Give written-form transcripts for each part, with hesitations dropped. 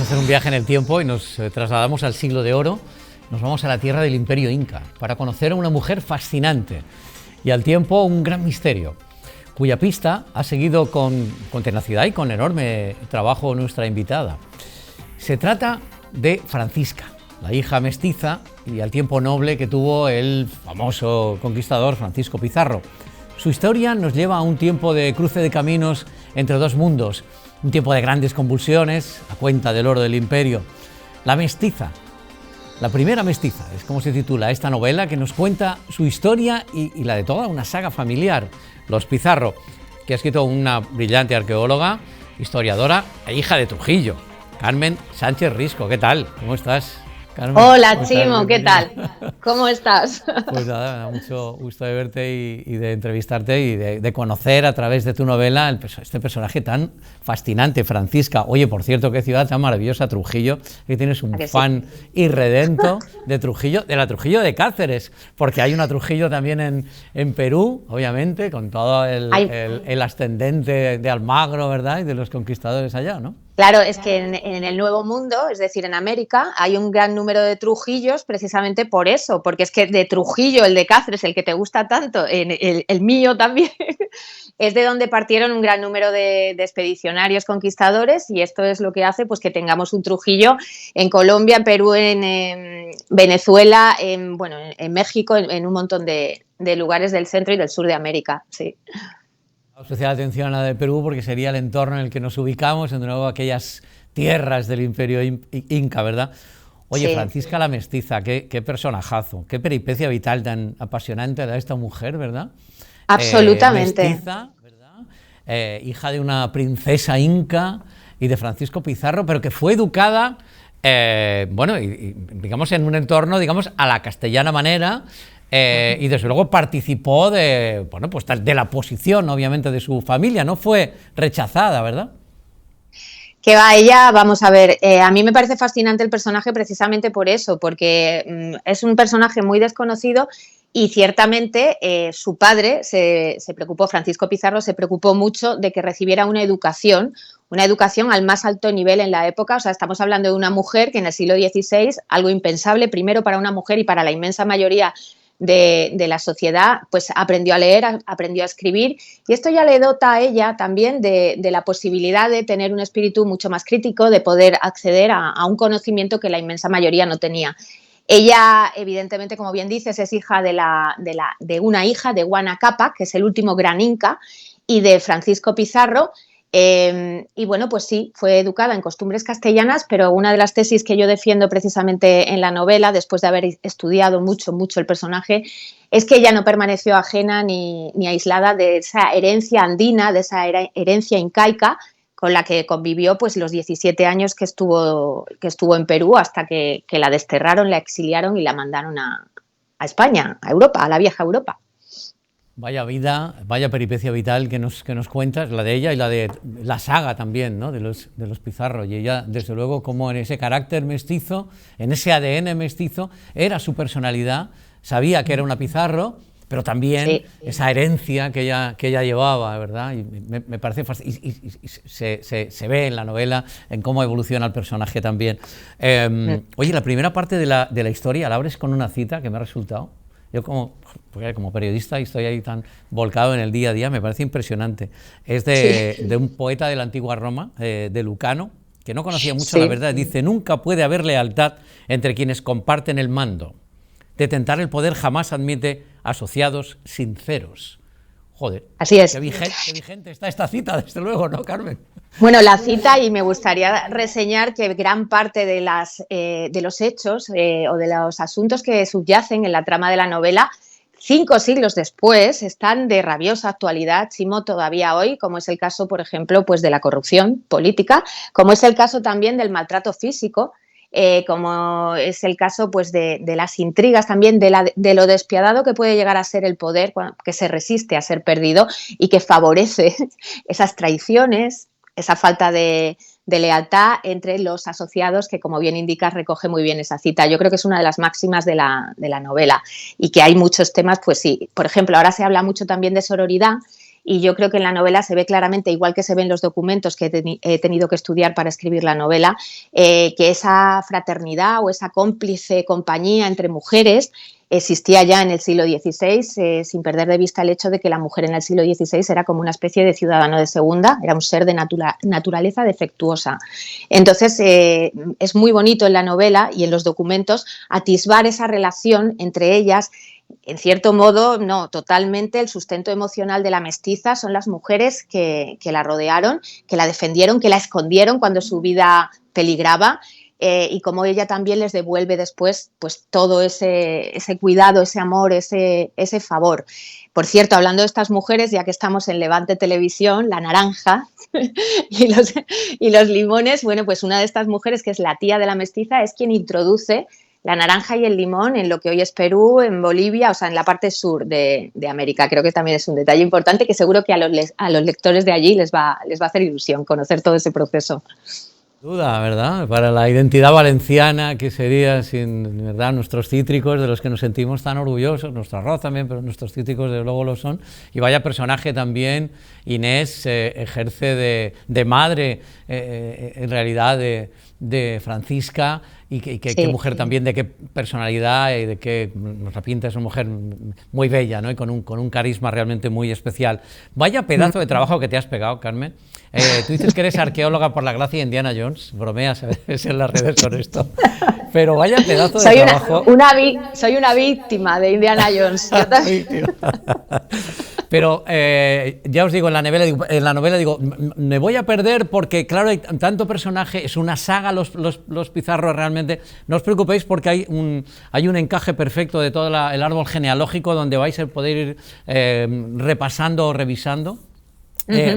hacer un viaje en el tiempo y nos trasladamos al siglo de oro. Nos vamos a la tierra del Imperio Inca para conocer a una mujer fascinante y al tiempo un gran misterio, cuya pista ha seguido con tenacidad y con enorme trabajo nuestra invitada. Se trata de Francisca, la hija mestiza y al tiempo noble que tuvo el famoso conquistador Francisco Pizarro. Su historia nos lleva a un tiempo de cruce de caminos entre dos mundos, un tiempo de grandes convulsiones a cuenta del oro del imperio. La mestiza, la primera mestiza, es como se titula esta novela que nos cuenta su historia y la de toda una saga familiar, los Pizarro, que ha escrito una brillante arqueóloga, historiadora e hija de Trujillo, Carmen Sánchez Risco. ¿Qué tal? ¿Cómo estás, Carmen? Hola, Chimo, ¿qué tal? ¿Cómo estás? Pues nada, me da mucho gusto de verte y de entrevistarte y de conocer a través de tu novela este personaje tan fascinante, Francisca. Oye, por cierto, qué ciudad tan maravillosa, Trujillo, que tienes un fan irredento de Trujillo, de la Trujillo de Cáceres, porque hay una Trujillo también en Perú, obviamente, con todo el ascendente de Almagro, ¿verdad? Y de los conquistadores allá, ¿no? Claro, es que en el Nuevo Mundo, es decir, en América, hay un gran número de Trujillos precisamente por eso, porque es que de Trujillo, el de Cáceres, el que te gusta tanto, el mío también, es de donde partieron un gran número de expedicionarios conquistadores, y esto es lo que hace pues que tengamos un Trujillo en Colombia, en Perú, en Venezuela, en México, en un montón de lugares del centro y del sur de América, sí. Especial atención a la de Perú porque sería el entorno en el que nos ubicamos, de nuevo aquellas tierras del Imperio Inca, ¿verdad? Oye, sí. Francisca la Mestiza, qué personajazo, qué peripecia vital tan apasionante da esta mujer, ¿verdad? Absolutamente. Mestiza, ¿verdad? Hija de una princesa inca y de Francisco Pizarro, pero que fue educada, digamos, en un entorno, digamos, a la castellana manera. Y desde luego participó de la posición, obviamente, de su familia, no fue rechazada, ¿verdad? Que va, ella, vamos a ver, a mí me parece fascinante el personaje precisamente por eso, porque es un personaje muy desconocido y ciertamente su padre se preocupó, Francisco Pizarro, se preocupó mucho de que recibiera una educación al más alto nivel en la época. O sea, estamos hablando de una mujer que en el siglo XVI, algo impensable, primero para una mujer y para la inmensa mayoría de la sociedad, pues aprendió a leer, aprendió a escribir, y esto ya le dota a ella también de la posibilidad de tener un espíritu mucho más crítico, de poder acceder a un conocimiento que la inmensa mayoría no tenía. Ella, evidentemente, como bien dices, es hija de una hija de Huayna Cápac, que es el último gran inca, y de Francisco Pizarro. Y bueno, pues sí, fue educada en costumbres castellanas, pero una de las tesis que yo defiendo precisamente en la novela, después de haber estudiado mucho el personaje, es que ella no permaneció ajena ni aislada de esa herencia andina, de esa herencia incaica con la que convivió pues los 17 años que estuvo en Perú, hasta que la desterraron, la exiliaron y la mandaron a España, a Europa, a la vieja Europa. Vaya vida, vaya peripecia vital que nos cuentas, la de ella y la de la saga también, ¿no? de los Pizarro. Y ella, desde luego, como en ese carácter mestizo, en ese ADN mestizo, era su personalidad, sabía que era una Pizarro, pero también esa herencia que ella llevaba, ¿verdad? Y me parece fascinante. Y se ve en la novela en cómo evoluciona el personaje también. Oye, la primera parte de la historia la abres con una cita que me ha resultado. Yo como periodista y estoy ahí tan volcado en el día a día, me parece impresionante. Es de un poeta de la antigua Roma, de Lucano, que no conocía mucho la verdad. Dice: nunca puede haber lealtad entre quienes comparten el mando. Detentar el poder jamás admite asociados sinceros. Joder, así es. Qué vigente está esta cita, desde luego, ¿no, Carmen? Bueno, la cita, y me gustaría reseñar que gran parte de los hechos o de los asuntos que subyacen en la trama de la novela, 5 siglos después, están de rabiosa actualidad, Chimo, todavía hoy, como es el caso, por ejemplo, pues de la corrupción política, como es el caso también del maltrato físico, como es el caso pues de las intrigas también, de lo despiadado que puede llegar a ser el poder, que se resiste a ser perdido y que favorece esas traiciones, esa falta de lealtad entre los asociados, que, como bien indicas, recoge muy bien esa cita. Yo creo que es una de las máximas de la novela, y que hay muchos temas, pues sí. Por ejemplo, ahora se habla mucho también de sororidad, y yo creo que en la novela se ve claramente, igual que se ven los documentos que he tenido que estudiar para escribir la novela, que esa fraternidad o esa cómplice compañía entre mujeres existía ya en el siglo XVI, sin perder de vista el hecho de que la mujer en el siglo XVI era como una especie de ciudadano de segunda, era un ser de naturaleza defectuosa. Entonces, es muy bonito en la novela y en los documentos atisbar esa relación entre ellas. En cierto modo, no, totalmente el sustento emocional de la mestiza son las mujeres que la rodearon, que la defendieron, que la escondieron cuando su vida peligraba. Y como ella también les devuelve después pues todo ese cuidado, ese amor, ese favor. Por cierto, hablando de estas mujeres, ya que estamos en Levante Televisión, la naranja y los limones, bueno, pues una de estas mujeres, que es la tía de la mestiza, es quien introduce la naranja y el limón en lo que hoy es Perú, en Bolivia, o sea, en la parte sur de América. Creo que también es un detalle importante que seguro que a los lectores de allí les va a hacer ilusión conocer todo ese proceso. Duda, ¿verdad? Para la identidad valenciana, que sería, sin verdad, nuestros cítricos de los que nos sentimos tan orgullosos, nuestro arroz también, pero nuestros cítricos de luego lo son. Y vaya personaje también, Inés ejerce de madre, en realidad, de Francisca, y qué Sí. mujer también, de qué personalidad y de qué nos la pinta, es una mujer muy bella, ¿no? Y con un carisma realmente muy especial. Vaya pedazo de trabajo que te has pegado, Carmen. Tú dices que eres arqueóloga por la gracia de Indiana Jones, bromeas a veces en las redes con esto, pero vaya pedazo de trabajo. Soy una víctima de Indiana Jones. Pero ya os digo, en la novela digo, me voy a perder porque, claro, hay tanto personaje, es una saga los Pizarro realmente. No os preocupéis porque hay un encaje perfecto de todo el árbol genealógico donde vais a poder ir repasando o revisando.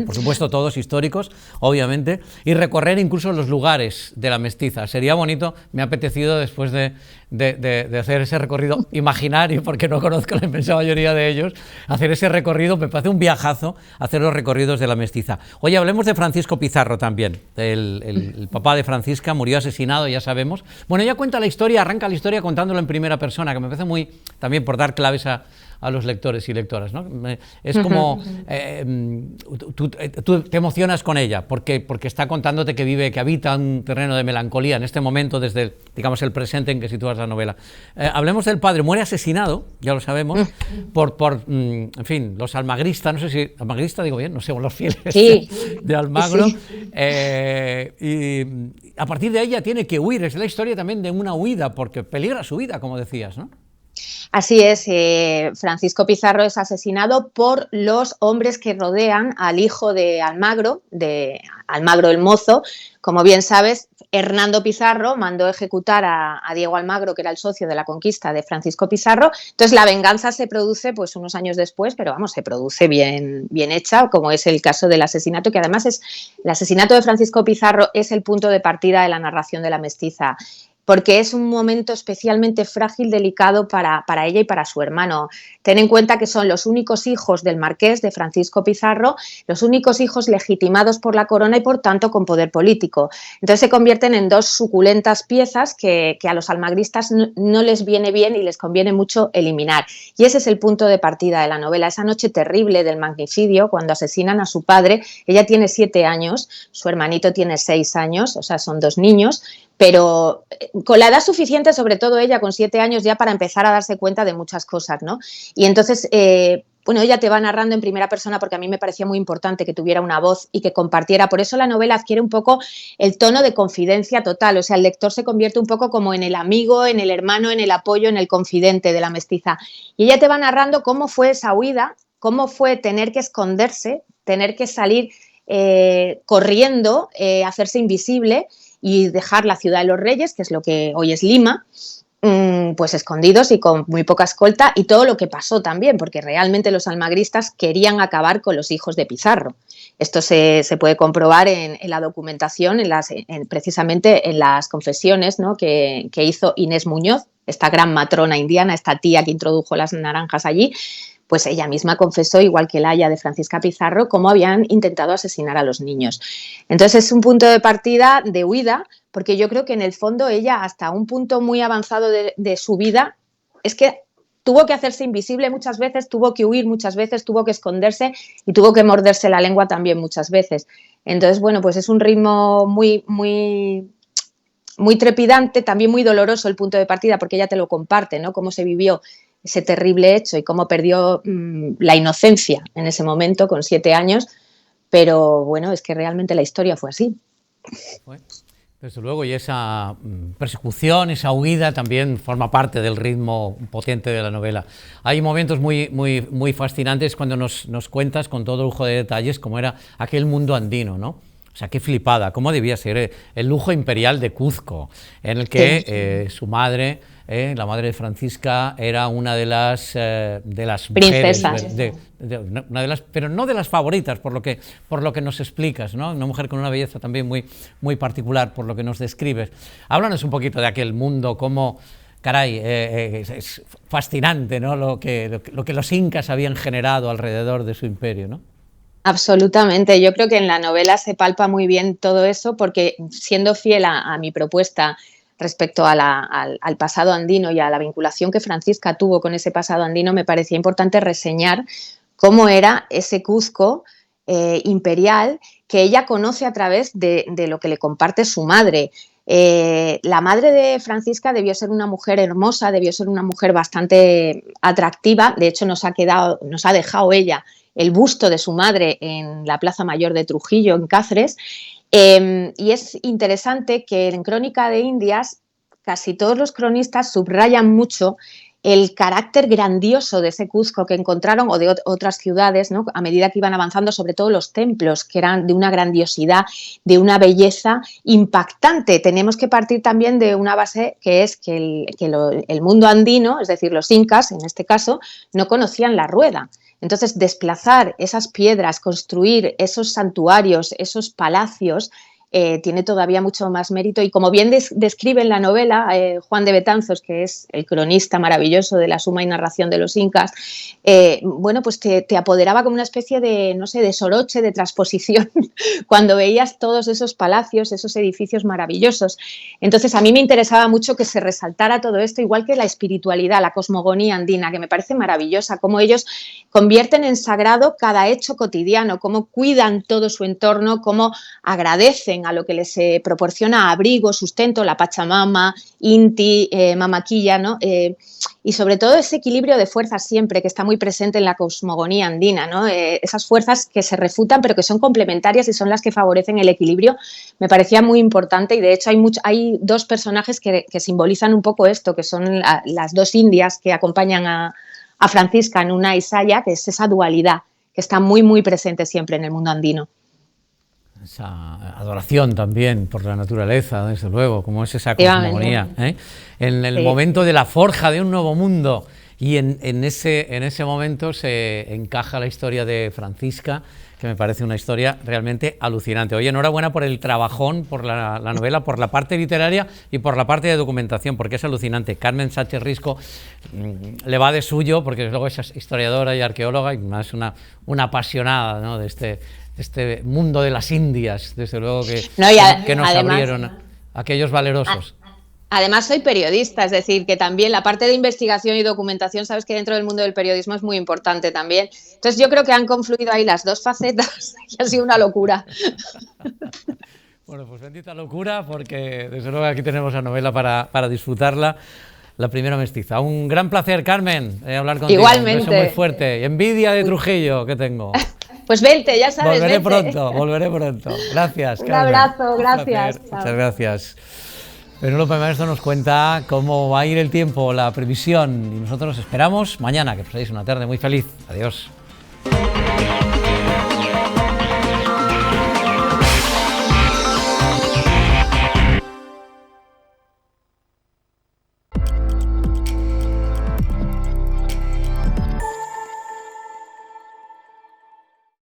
Por supuesto todos históricos, obviamente, y recorrer incluso los lugares de la mestiza. Sería bonito, me ha apetecido después de hacer ese recorrido imaginario, porque no conozco la inmensa mayoría de ellos, hacer ese recorrido, me parece un viajazo hacer los recorridos de la mestiza. Oye, hablemos de Francisco Pizarro también, el papá de Francisca, murió asesinado, ya sabemos. Bueno, ella cuenta la historia, arranca la historia contándolo en primera persona, que me parece muy, también por dar claves a los lectores y lectoras, ¿no? Es como tú te emocionas con ella porque está contándote que habita un terreno de melancolía en este momento, desde digamos el presente en que sitúas la novela. Hablemos del padre, muere asesinado, ya lo sabemos, por en fin, los almagristas, no sé si almagrista digo bien, no sé, los fieles sí. de Almagro, sí. Y a partir de ella tiene que huir. Es la historia también de una huida porque peligra su vida, como decías, ¿no? Así es, Francisco Pizarro es asesinado por los hombres que rodean al hijo de Almagro el Mozo. Como bien sabes, Hernando Pizarro mandó ejecutar a Diego Almagro, que era el socio de la conquista de Francisco Pizarro. Entonces la venganza se produce pues unos años después, pero vamos, se produce bien hecha, como es el caso del asesinato, que además el asesinato de Francisco Pizarro es el punto de partida de la narración de la mestiza, porque es un momento especialmente frágil, delicado para ella y para su hermano. Ten en cuenta que son los únicos hijos del marqués de Francisco Pizarro, los únicos hijos legitimados por la corona y por tanto con poder político. Entonces se convierten en dos suculentas piezas que a los almagristas no les viene bien y les conviene mucho eliminar. Y ese es el punto de partida de la novela, esa noche terrible del magnicidio, cuando asesinan a su padre. Ella tiene 7 años, su hermanito tiene 6 años, o sea, son 2 niños, pero con la edad suficiente, sobre todo ella con 7 años, ya para empezar a darse cuenta de muchas cosas, ¿no? Y entonces, bueno, ella te va narrando en primera persona porque a mí me parecía muy importante que tuviera una voz y que compartiera. Por eso la novela adquiere un poco el tono de confidencia total, o sea, el lector se convierte un poco como en el amigo, en el hermano, en el apoyo, en el confidente de la mestiza. Y ella te va narrando cómo fue esa huida, cómo fue tener que esconderse, tener que salir corriendo, hacerse invisible y dejar la ciudad de los reyes, que es lo que hoy es Lima, pues escondidos y con muy poca escolta, y todo lo que pasó también, porque realmente los almagristas querían acabar con los hijos de Pizarro. Esto se puede comprobar en la documentación, precisamente en las confesiones, ¿no?, que hizo Inés Muñoz, esta gran matrona indiana, esta tía que introdujo las naranjas allí. Pues ella misma confesó, igual que la haya de Francisca Pizarro, cómo habían intentado asesinar a los niños. Entonces es un punto de partida de huida, porque yo creo que en el fondo ella, hasta un punto muy avanzado de su vida, es que tuvo que hacerse invisible muchas veces, tuvo que huir muchas veces, tuvo que esconderse y tuvo que morderse la lengua también muchas veces. Entonces, bueno, pues es un ritmo muy, muy, muy trepidante, también muy doloroso el punto de partida, porque ella te lo comparte, ¿no? Cómo se vivió ese terrible hecho y cómo perdió la inocencia en ese momento, con 7 años, pero bueno, es que realmente la historia fue así. Bueno, desde luego, y esa persecución, esa huida también forma parte del ritmo potente de la novela. Hay momentos muy, muy, muy fascinantes cuando nos cuentas con todo lujo de detalles cómo era aquel mundo andino, ¿no? O sea, qué flipada, cómo debía ser el lujo imperial de Cuzco, en el que su madre, la madre de Francisca, era una de las princesas, mujeres, una de las, pero no de las favoritas, por lo que nos explicas, ¿no? Una mujer con una belleza también muy, muy particular, por lo que nos describes. Háblanos un poquito de aquel mundo, cómo, caray, es fascinante, ¿no? Lo que los incas habían generado alrededor de su imperio, ¿no? Absolutamente, yo creo que en la novela se palpa muy bien todo eso porque siendo fiel a mi propuesta respecto a al pasado andino y a la vinculación que Francisca tuvo con ese pasado andino, me parecía importante reseñar cómo era ese Cuzco imperial que ella conoce a través de lo que le comparte su madre. La madre de Francisca debió ser una mujer hermosa, debió ser una mujer bastante atractiva, de hecho nos ha dejado ella el busto de su madre en la Plaza Mayor de Trujillo, en Cáceres, y es interesante que en Crónica de Indias casi todos los cronistas subrayan mucho el carácter grandioso de ese Cuzco que encontraron o de otras ciudades, ¿no? A medida que iban avanzando, sobre todo los templos, que eran de una grandiosidad, de una belleza impactante. Tenemos que partir también de una base que es que el mundo andino, es decir, los incas, en este caso, no conocían la rueda. Entonces, desplazar esas piedras, construir esos santuarios, esos palacios, tiene todavía mucho más mérito y como bien describe en la novela Juan de Betanzos, que es el cronista maravilloso de la Suma y Narración de los Incas, bueno, pues te apoderaba como una especie de, no sé, de soroche, de transposición, cuando veías todos esos palacios, esos edificios maravillosos. Entonces a mí me interesaba mucho que se resaltara todo esto, igual que la espiritualidad, la cosmogonía andina, que me parece maravillosa, cómo ellos convierten en sagrado cada hecho cotidiano, cómo cuidan todo su entorno, cómo agradecen a lo que les proporciona abrigo, sustento, la Pachamama, Inti, Mamaquilla, ¿no? Y sobre todo ese equilibrio de fuerzas siempre que está muy presente en la cosmogonía andina, ¿no? Esas fuerzas que se refutan pero que son complementarias y son las que favorecen el equilibrio, me parecía muy importante y de hecho hay dos personajes que simbolizan un poco esto, que son las dos indias que acompañan a Francisca, Nuna y Saya, que es esa dualidad que está muy, muy presente siempre en el mundo andino. Esa adoración también por la naturaleza, desde luego, como es esa cosmogonía, ¿eh? En el momento de la forja de un nuevo mundo, y en ese momento se encaja la historia de Francisca, que me parece una historia realmente alucinante. Oye, enhorabuena por el trabajón, por la novela, por la parte literaria y por la parte de documentación, porque es alucinante. Carmen Sánchez Risco le va de suyo, porque luego es historiadora y arqueóloga, y más una apasionada, ¿no?, de este mundo de las Indias, desde luego que nos abrieron aquellos valerosos. Además soy periodista, es decir, que también la parte de investigación y documentación, sabes que dentro del mundo del periodismo es muy importante también. Entonces yo creo que han confluido ahí las dos facetas y ha sido una locura. Bueno, pues bendita locura, porque desde luego aquí tenemos la novela para disfrutarla. La primera mestiza. Un gran placer, Carmen, hablar contigo. Igualmente. Un beso muy fuerte. Envidia de Trujillo que tengo. Pues vente, ya sabes. Volveré pronto. Gracias, Carmen. Un abrazo, gracias. Muchas gracias. Penélope Maestro nos cuenta cómo va a ir el tiempo, la previsión, y nosotros esperamos mañana que paséis una tarde muy feliz. Adiós.